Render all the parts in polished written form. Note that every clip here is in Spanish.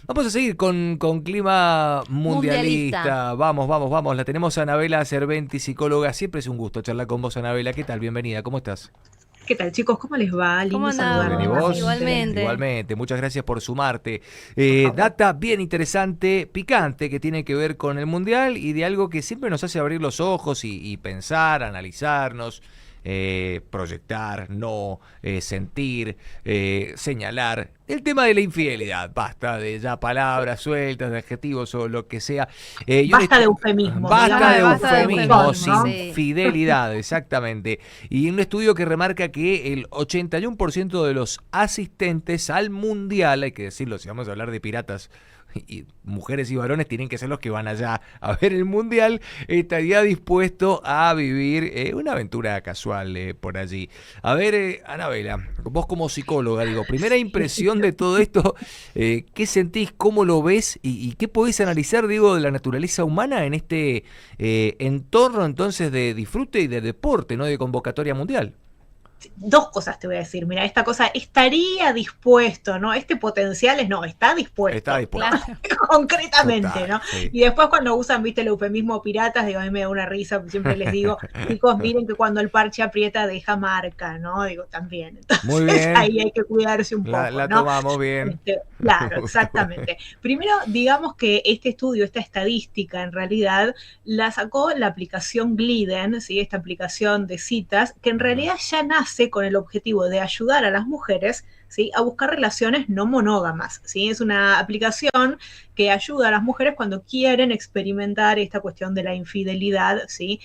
Vamos a seguir con clima Mundialista. mundialista. Vamos. La tenemos a Anabela Cerventi, psicóloga. Siempre es un gusto charlar con vos, Anabela. ¿Qué tal? Bienvenida, ¿cómo estás? ¿Qué tal, chicos? ¿Cómo les va? ¿Cómo Lindo Muy saludar bien, ¿y andamos? vos? nuevamente. Igualmente. Igualmente, muchas gracias por sumarte. Por favor. Data bien interesante, picante, que tiene que ver con el Mundial y de algo que siempre nos hace abrir los ojos y pensar, analizarnos, proyectar, no, sentir, señalar. El tema de la infidelidad, basta de ya palabras sueltas, de adjetivos o lo que sea. Basta de eufemismos, Basta digamos, de Basta de eufemismos, eufemismos, ¿no? sí. infidelidad, exactamente. Y un estudio que remarca que el 81% de los asistentes al mundial, hay que decirlo, si vamos a hablar de piratas, y mujeres y varones tienen que ser los que van allá a ver el mundial, estaría dispuesto a vivir una aventura casual por allí. A ver, Anabela, vos como psicóloga, digo, primera impresión de todo esto, ¿qué sentís, cómo lo ves y qué podés analizar, digo, de la naturaleza humana en este entorno entonces de disfrute y de deporte, no de convocatoria mundial? Dos cosas te voy a decir. Mira, esta cosa estaría dispuesto, ¿no? Este potencial es no, está Está dispuesto, ¿no? dispuesto. Claro. Concretamente, Total, ¿no? sí. Y después cuando usan, viste, el eufemismo piratas, digo, a mí me da una risa, porque siempre les digo, chicos, miren que cuando el parche aprieta deja marca, ¿no? Digo, también. Muy Entonces bien, ahí hay que cuidarse un poco, la ¿no? tomamos bien. Claro, exactamente. Primero, digamos que este estudio, esta estadística, en realidad, la sacó la aplicación Gliden, ¿sí? Esta aplicación de citas, que en realidad ya nace con el objetivo de ayudar a las mujeres, ¿sí? A buscar relaciones no monógamas, ¿sí? Es una aplicación que ayuda a las mujeres cuando quieren experimentar esta cuestión de la infidelidad, ¿sí?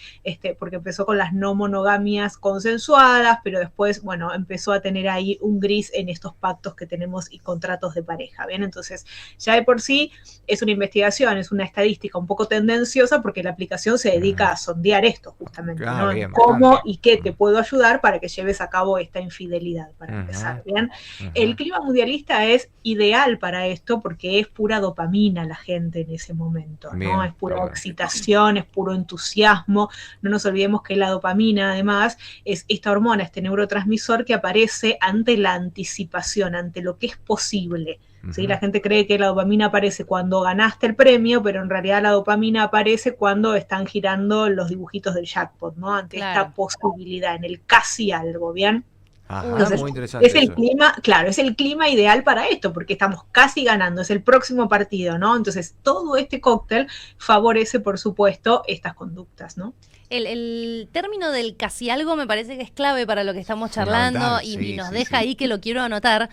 Porque empezó con las no monogamias consensuadas, pero después, bueno, empezó a tener ahí un gris en estos pactos que tenemos y contratos de pareja, ¿bien? Entonces, ya de por sí es una investigación, es una estadística un poco tendenciosa porque la aplicación se dedica a sondear esto justamente, Ah, ¿no? En bien, cómo bastante. y qué te puedo ayudar para que lleves a cabo esta infidelidad, para Ujú, empezar, ¿bien? ujú. El clima mundialista es ideal para esto porque es pura dopamina la gente en ese momento, ¿no? Bien, Es está pura bueno. excitación, es puro entusiasmo. No nos olvidemos que la dopamina, además, es esta hormona, este neurotransmisor que aparece ante la anticipación, ante lo que es posible. ¿Sí? Ujú. La gente cree que la dopamina aparece cuando ganaste el premio, pero en realidad la dopamina aparece cuando están girando los dibujitos del jackpot, ¿no? Ante esta Claro. posibilidad, en el casi algo, ¿bien? Ajá, Entonces, muy es interesante el eso. clima, claro, es el clima ideal para esto, porque estamos casi ganando, es el próximo partido, ¿no? Entonces, todo este cóctel favorece, por supuesto, estas conductas, ¿no? El término del casi algo me parece que es clave para lo que estamos charlando Fundamental, y sí, nos sí, deja sí. ahí que lo quiero anotar.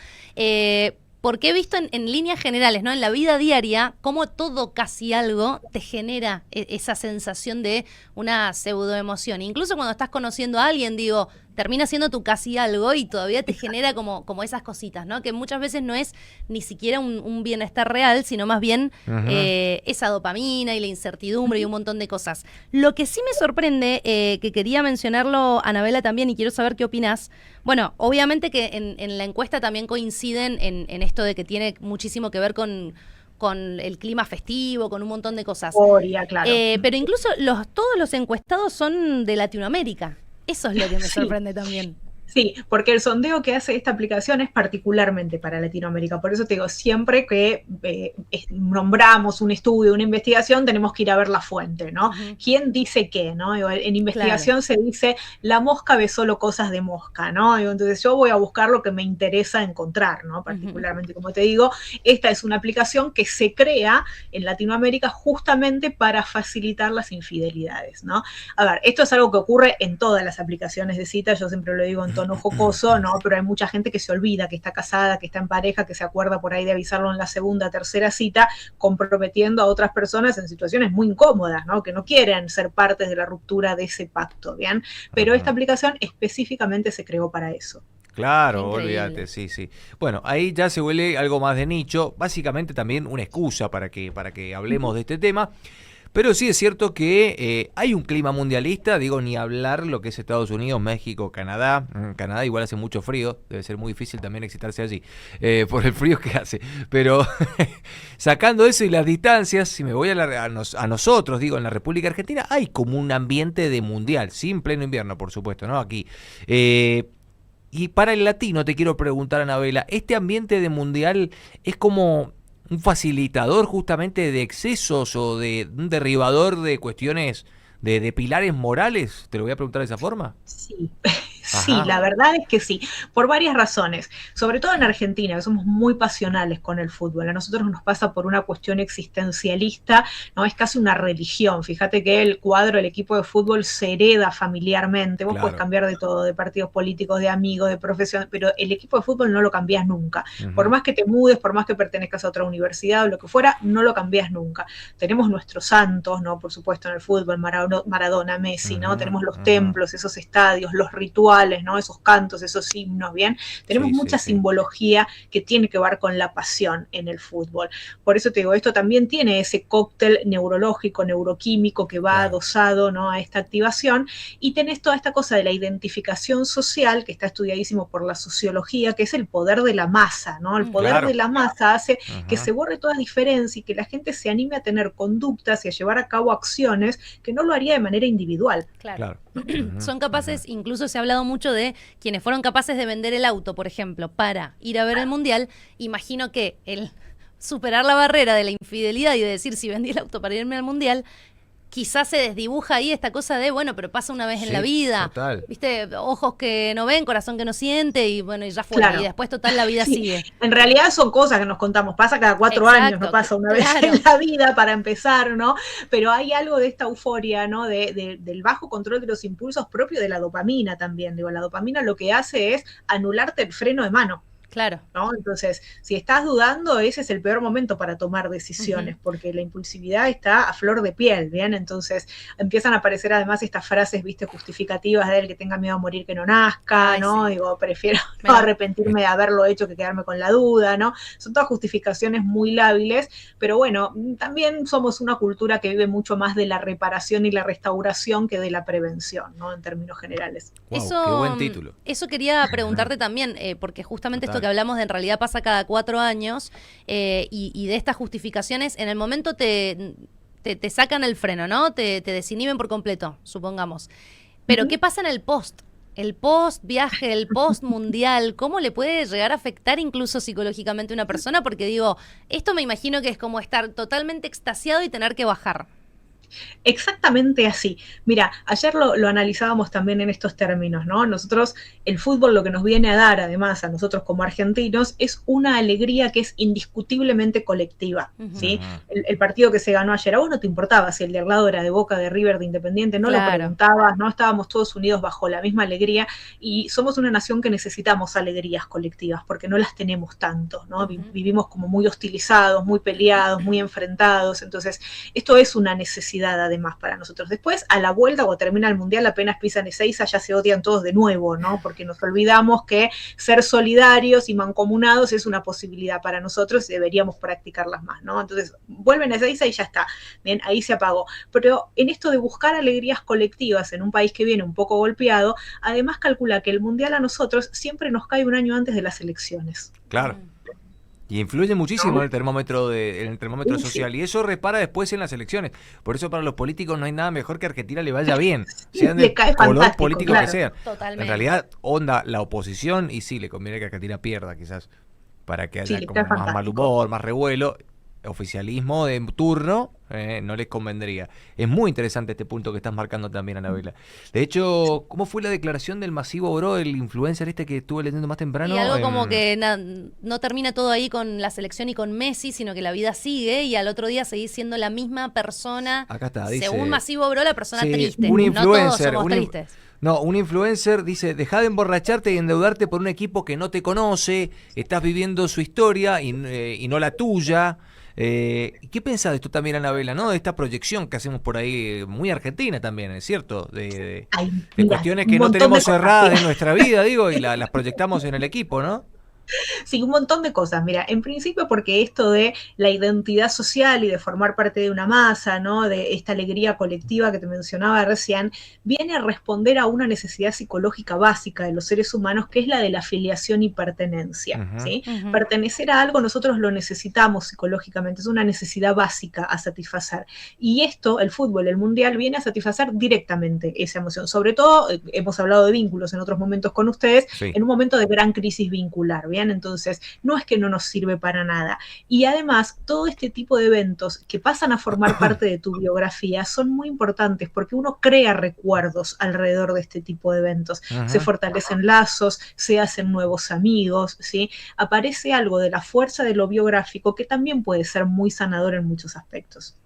Porque he visto en líneas generales, ¿no? En la vida diaria, cómo todo casi algo te genera esa sensación de una pseudoemoción. Incluso cuando estás conociendo a alguien, digo, termina siendo tu casi algo y todavía te genera como esas cositas, ¿no? Que muchas veces no es ni siquiera un bienestar real, sino más bien Ujú. esa dopamina y la incertidumbre y un montón de cosas. Lo que sí me sorprende, que quería mencionarlo, Anabela, también, y quiero saber qué opinás. Bueno, obviamente que en la encuesta también coinciden en esto de que tiene muchísimo que ver con el clima festivo, con un montón de cosas. Euforia, claro. Pero incluso todos los encuestados son de Latinoamérica. Eso es lo que me Sí, sorprende también. sí, porque el sondeo que hace esta aplicación es particularmente para Latinoamérica. Por eso te digo, siempre que nombramos un estudio, una investigación, tenemos que ir a ver la fuente, ¿no? Ujú. ¿Quién dice qué, no? En Claro. investigación se dice, la mosca ve solo cosas de mosca, ¿no? Entonces yo voy a buscar lo que me interesa encontrar, ¿no? Ujú. Particularmente, como te digo, esta es una aplicación que se crea en Latinoamérica justamente para facilitar las infidelidades, ¿no? A ver, esto es algo que ocurre en todas las aplicaciones de citas, yo siempre lo digo en tono jocoso, ¿no? Pero hay mucha gente que se olvida que está casada, que está en pareja, que se acuerda por ahí de avisarlo en la segunda, tercera cita, comprometiendo a otras personas en situaciones muy incómodas, ¿no? Que no quieren ser partes de la ruptura de ese pacto, ¿bien? Pero esta Ajá. aplicación específicamente se creó para eso. Qué Claro, olvídate, increíble. sí, sí. Bueno, ahí ya se vuelve algo más de nicho, básicamente también una excusa para que hablemos de este tema. Pero sí es cierto que hay un clima mundialista, digo, ni hablar lo que es Estados Unidos, México, Canadá. Canadá igual hace mucho frío, debe ser muy difícil también excitarse allí, por el frío que hace. Pero sacando eso y las distancias, si me voy a nosotros, digo, en la República Argentina, hay como un ambiente de mundial, sin pleno invierno, por supuesto, ¿no? Aquí. Y para el latino te quiero preguntar, Anabela, ¿este ambiente de mundial es como un facilitador justamente de excesos o de un derribador de cuestiones de pilares morales? Te lo voy a preguntar de esa forma. Sí, sí, Ajá, la verdad es que sí, por varias razones, sobre todo en Argentina, que somos muy pasionales con el fútbol. A nosotros nos pasa por una cuestión existencialista, no es casi una religión. Fíjate que el cuadro, el equipo de fútbol se hereda familiarmente. Vos podés claro. cambiar de todo, de partidos políticos, de amigos, de profesión, pero el equipo de fútbol no lo cambiás nunca. Por Ujú, más que te mudes, por más que pertenezcas a otra universidad o lo que fuera, no lo cambiás nunca. Tenemos nuestros santos, ¿no? Por supuesto, en el fútbol, Maradona, Messi, ¿no? ujú, Tenemos los ujú. templos, esos estadios, los rituales, ¿no? Esos cantos, esos himnos, ¿bien? Tenemos Sí, sí, mucha sí. simbología que tiene que ver con la pasión en el fútbol. Por eso te digo, esto también tiene ese cóctel neurológico, neuroquímico que va Claro. adosado, ¿no? A esta activación, y tenés toda esta cosa de la identificación social, que está estudiadísimo por la sociología, que es el poder de la masa, ¿no? El poder Claro. de la masa hace que Ujú, se borre toda diferencia y que la gente se anime a tener conductas y a llevar a cabo acciones que no lo haría de manera individual. Claro. claro. Ujú, Son ujú. capaces, incluso se ha hablado mucho de quienes fueron capaces de vender el auto, por ejemplo, para ir a ver el mundial. Imagino que el superar la barrera de la infidelidad y de decir si vendí el auto para irme al mundial, quizás se desdibuja ahí esta cosa de, bueno, pero pasa una vez en la Sí, vida, total. ¿viste? Ojos que no ven, corazón que no siente, y bueno, y ya fue. Y Claro. después, total, la vida Sí, sigue. en realidad son cosas que nos contamos, pasa cada 4 años, no Exacto, pasa una vez claro. en la vida para empezar, ¿no? Pero hay algo de esta euforia, ¿no? Del bajo control de los impulsos propio de la dopamina también. Digo, la dopamina lo que hace es anularte el freno de mano. Claro. ¿No? Entonces, si estás dudando, ese es el peor momento para tomar decisiones, Ujú. porque la impulsividad está a flor de piel, ¿bien? Entonces, empiezan a aparecer además estas frases, viste, justificativas de él, que tenga miedo a morir que no nazca, Ay, ¿no? sí. Digo, prefiero Me no la- arrepentirme de haberlo hecho que quedarme con la duda, ¿no? Son todas justificaciones muy lábiles, pero bueno, también somos una cultura que vive mucho más de la reparación y la restauración que de la prevención, ¿no? En términos generales. Wow, qué buen Eso, título. eso quería preguntarte también, porque justamente esto que Total. hablamos de en realidad pasa cada 4 años, y de estas justificaciones, en el momento te sacan el freno, ¿no? Te desinhiben por completo, supongamos. Pero ¿qué Ujú. pasa en el post? El post viaje, el post mundial, ¿cómo le puede llegar a afectar incluso psicológicamente a una persona? Porque digo, esto me imagino que es como estar totalmente extasiado y tener que bajar. Exactamente así. Mira, ayer lo analizábamos también en estos términos, ¿no? Nosotros, el fútbol lo que nos viene a dar, además, a nosotros como argentinos, es una alegría que es indiscutiblemente colectiva, Ujú. ¿sí? Ujú. El partido que se ganó ayer, a vos no te importaba si el de al lado era de Boca, de River, de Independiente, no lo Claro. preguntabas, ¿no? Estábamos todos unidos bajo la misma alegría y somos una nación que necesitamos alegrías colectivas porque no las tenemos tanto, ¿no? Ujú. Vivimos como muy hostilizados, muy peleados, muy enfrentados, entonces esto es una necesidad además para nosotros. Después, a la vuelta, cuando termina el Mundial, apenas pisan Ezeiza, ya se odian todos de nuevo, ¿no? Porque nos olvidamos que ser solidarios y mancomunados es una posibilidad para nosotros y deberíamos practicarlas más, ¿no? Entonces, vuelven a Ezeiza y ya está. Bien, ahí se apagó. Pero en esto de buscar alegrías colectivas en un país que viene un poco golpeado, además calcula que el Mundial a nosotros siempre nos cae un año antes de las elecciones. Claro. Mm. Y influye muchísimo ¿No? en el termómetro Sí, social. Y eso repara después en las elecciones. Por eso para los políticos no hay nada mejor que Argentina le vaya bien. sí, Sean le del cae color fantástico, político que claro. sean. Totalmente. En realidad, onda la oposición y sí, le conviene que Argentina pierda quizás. Para que Sí, haya le como cae más mal fantástico. humor, más revuelo. Oficialismo de turno no les convendría. Es muy interesante este punto que estás marcando también, Anabela. De hecho, ¿cómo fue la declaración del Masivo Bro, el influencer este que estuve leyendo más temprano? Y algo como que no termina todo ahí con la selección y con Messi, sino que la vida sigue y al otro día seguís siendo la misma persona. Acá está, dice... Según Masivo Bro, la persona Sí, triste. un No todos influencer, somos tristes. No, un influencer dice, deja de emborracharte y endeudarte por un equipo que no te conoce, estás viviendo su historia y no la tuya. ¿Qué pensás de esto también, Anabela, no? De esta proyección que hacemos por ahí, muy argentina también, ¿es cierto? Ay, De mira, cuestiones un que no montón tenemos de cosas. cerradas en nuestra vida, digo, y las proyectamos en el equipo, ¿no? Sí, un montón de cosas. Mira, en principio porque esto de la identidad social y de formar parte de una masa, ¿no? De esta alegría colectiva que te mencionaba recién, viene a responder a una necesidad psicológica básica de los seres humanos, que es la de la afiliación y pertenencia, Ujú. ¿sí? Ujú. Pertenecer a algo nosotros lo necesitamos psicológicamente, es una necesidad básica a satisfacer. Y esto, el fútbol, el mundial, viene a satisfacer directamente esa emoción. Sobre todo, hemos hablado de vínculos en otros momentos con ustedes, Sí. en un momento de gran crisis vincular, ¿bien? ¿bien? Entonces, no es que no nos sirve para nada. Y además, todo este tipo de eventos que pasan a formar parte de tu biografía son muy importantes porque uno crea recuerdos alrededor de este tipo de eventos. Se fortalecen lazos, se hacen nuevos amigos, ¿sí? Aparece algo de la fuerza de lo biográfico que también puede ser muy sanador en muchos aspectos.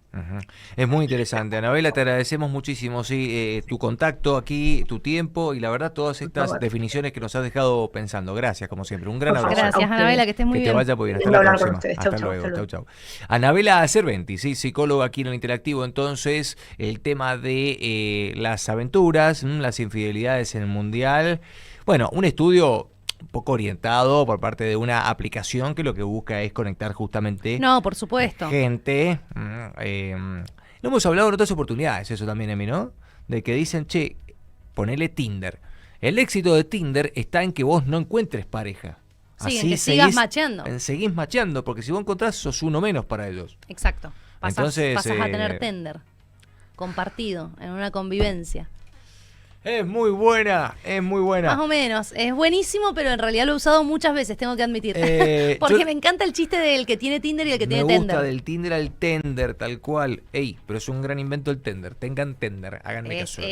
Es muy interesante, Anabela, te agradecemos muchísimo, sí, tu contacto aquí, tu tiempo y la verdad todas estas definiciones que nos has dejado pensando. Gracias, como siempre, un gran abrazo. Gracias, Anabela, que estés muy bien. Que te vaya muy bien, hasta la próxima. Hasta luego, chau. Anabela Cerventi, sí, psicóloga aquí en el Interactivo. Entonces, el tema de las aventuras, las infidelidades en el Mundial. Bueno, un estudio un poco orientado por parte de una aplicación que lo que busca es conectar justamente No, por supuesto. gente. No hemos hablado en otras oportunidades, eso también, Emi, ¿no? De que dicen, che, ponele Tinder. El éxito de Tinder está en que vos no encuentres pareja. Sí, en que sigas macheando. Seguís macheando, porque si vos encontrás, sos uno menos para ellos. Exacto. Pasas a tener Tinder compartido en una convivencia. Es muy buena, es muy buena. Más o menos, es buenísimo, pero en realidad lo he usado muchas veces, tengo que admitir. Porque me encanta el chiste del que tiene Tinder y el que tiene Tinder. Me gusta del Tinder al Tender, tal cual. Ey, pero es un gran invento el Tender. Tengan Tender, háganme caso.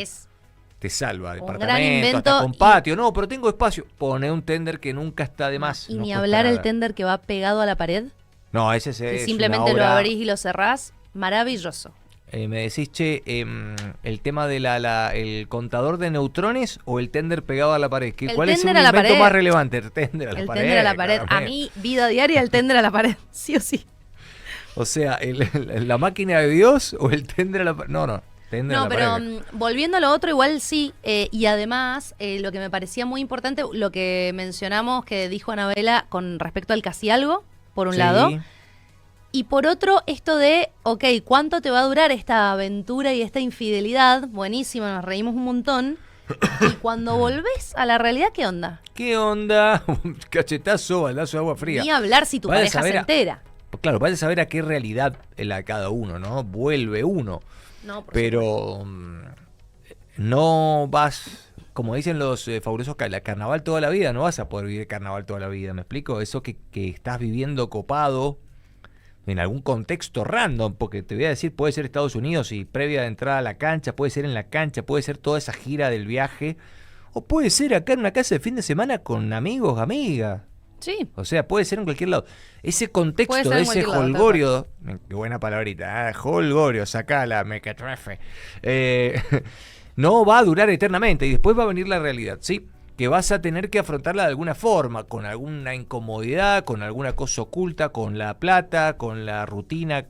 Te salva, departamento, hasta con patio. No, pero tengo espacio. Pone un Tender que nunca está de más. Y ni hablar el Tender que va pegado a la pared. No, ese es simplemente lo abrís y lo cerrás. Maravilloso. Me decís, che, el tema de el contador de neutrones o el Tender pegado a la pared. ¿Cuál es el invento más relevante? El Tender a la pared. El Tender a la pared. A mí, vida diaria, el Tender a la pared. Sí o sí. O sea, ¿la máquina de Dios o el Tender a la pared? No. Tender a la pero pared. Volviendo a lo otro, igual sí. Y además, lo que me parecía muy importante, lo que mencionamos que dijo Anabela con respecto al casi algo, por un lado. Y por otro, esto de, ok, ¿cuánto te va a durar esta aventura y esta infidelidad? Buenísimo, nos reímos un montón. Y cuando volvés a la realidad, ¿qué onda? ¿Qué onda? Cachetazo, baldazo de agua fría. Ni hablar si tu pareja se entera. Claro, vas a saber a qué realidad la cada uno, ¿no? Vuelve uno. No, pero no vas, como dicen los fabulosos, carnaval toda la vida, no vas a poder vivir carnaval toda la vida, ¿me explico? Eso que estás viviendo copado en algún contexto random, porque te voy a decir, puede ser Estados Unidos y previa de entrada a la cancha, puede ser en la cancha, puede ser toda esa gira del viaje, o puede ser acá en una casa de fin de semana con amigos, amigas. Sí. O sea, puede ser en cualquier lado. Ese contexto de ese holgorio, qué buena palabrita, holgorio, sacala, mequetrefe, no va a durar eternamente y después va a venir la realidad, ¿sí? Que vas a tener que afrontarla de alguna forma, con alguna incomodidad, con alguna cosa oculta, con la plata, con la rutina.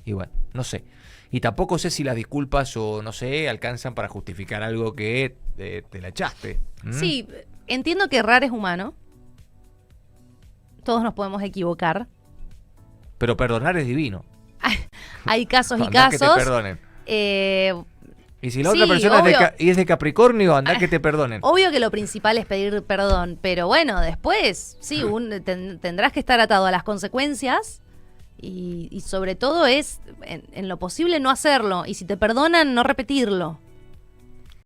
Y bueno, no sé. Y tampoco sé si las disculpas o, no sé, alcanzan para justificar algo que te la echaste. Sí, entiendo que errar es humano. Todos nos podemos equivocar. Pero perdonar es divino. Hay casos y casos. Que te perdonen. Y si la otra persona es de Capricornio, andá que te perdonen. Obvio que lo principal es pedir perdón, pero bueno, después sí, tendrás que estar atado a las consecuencias y sobre todo es, en lo posible, no hacerlo. Y si te perdonan, no repetirlo.